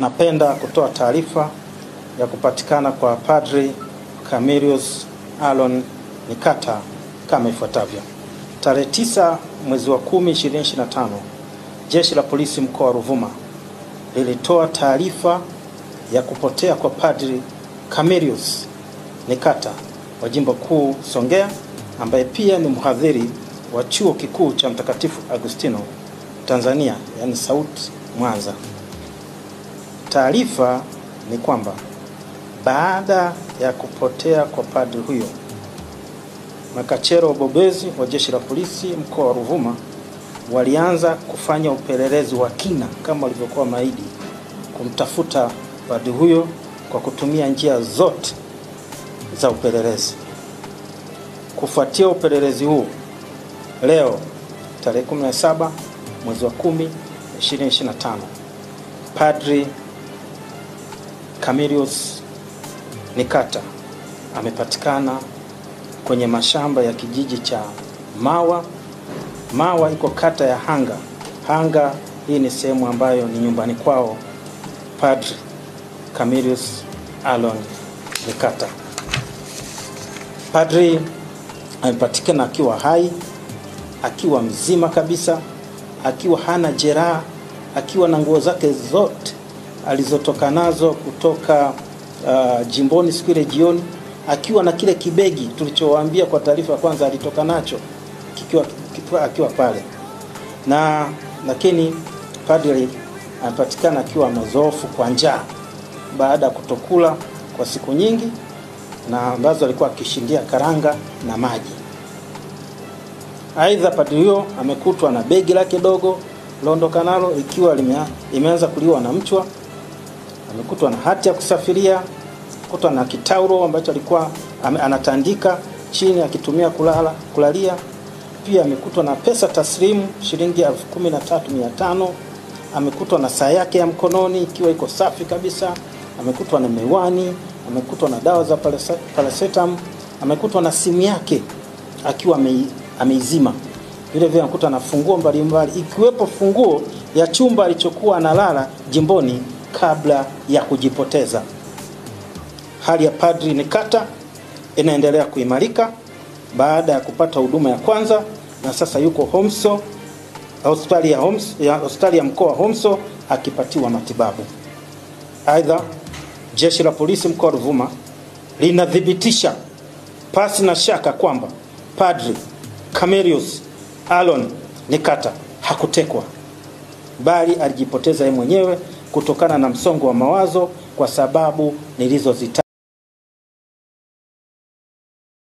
Napenda kutoa taarifa ya kupatikana kwa Padri Camillus Aaron Nikata kama ifuatavyo. Tarehe 9 mwezi wa 10 2025, Jeshi la Polisi mkoa wa Ruvuma lilitoa taarifa ya kupotea kwa Padri Camillus Nikata wa Jimbo Kuu Songea, ambaye pia ni mhadhiri wa Chuo Kikuu cha Mtakatifu Agustino Tanzania, yani SAUT Mwanza. Taarifa ni kwamba baada ya kupotea kwa padri huyo, makachero wabobezi wa Jeshi la Polisi mkoa wa Ruvuma walianza kufanya upelelezi wa kina kama walivyokuwa maidi kumtafuta padri huyo kwa kutumia njia zote za upelelezi. Kufuatia upelelezi huu, leo tarehe 17 mwezi wa 10 2025, Padri Camillus Nikata amepatikana kwenye mashamba ya kijiji cha Mawa. Mawa iko kata ya Hanga. Hanga hii ni sehemu ambayo ni nyumbani kwao Padri Camillus Aaron Nikata. Padri amepatikana akiwa hai, akiwa mzima kabisa, akiwa hana jeraha, akiwa na nguo zake zote alizotoka nazo kutoka jimboni siku ile jioni, akiwa na kile kibegi tulichowaambia kwa taarifa ya kwanza alitoka nacho akiwa pale. Lakini padri anapatikana akiwa mzoofu kwa njaa baada ya kutokula kwa siku nyingi, na ambazo alikuwa akishindia karanga na maji. Aidha, padri huyo amekutwa na begi lake dogo londoka nalo ikiwa imeanza kuliwa na mchwa. Amekutwa na hati ya kusafiria, kutwa na kitauro ambacho alikuwa anatandika chini akitumia kulalia. Pia amekutwa na pesa taslimu shilingi 13,500. Amekutwa na saa yake ya mkononi ikiwa iko safi kabisa. Amekutwa na miwani, amekutwa na dawa za paracetamol, amekutwa na simu yake akiwa ameizima. Vile vile amekutwa na funguo mbalimbali ikiwepo funguo ya chumba alichokuwa analala jimboni kabla ya kujipoteza. Hali ya Padri Nikata inaendelea kuimarika baada ya kupata huduma ya kwanza, na sasa yuko Homso, hospitali ya mkoa Homso akipatiwa matibabu. Aidha, Jeshi la Polisi mkoa wa Ruvuma linathibitisha pasi na shaka kwamba Padri Camillus Aaron Nikata hakutekwa, bali alijipoteza yeye mwenyewe kutokana na msongo wa mawazo kwa sababu nilizozitaja.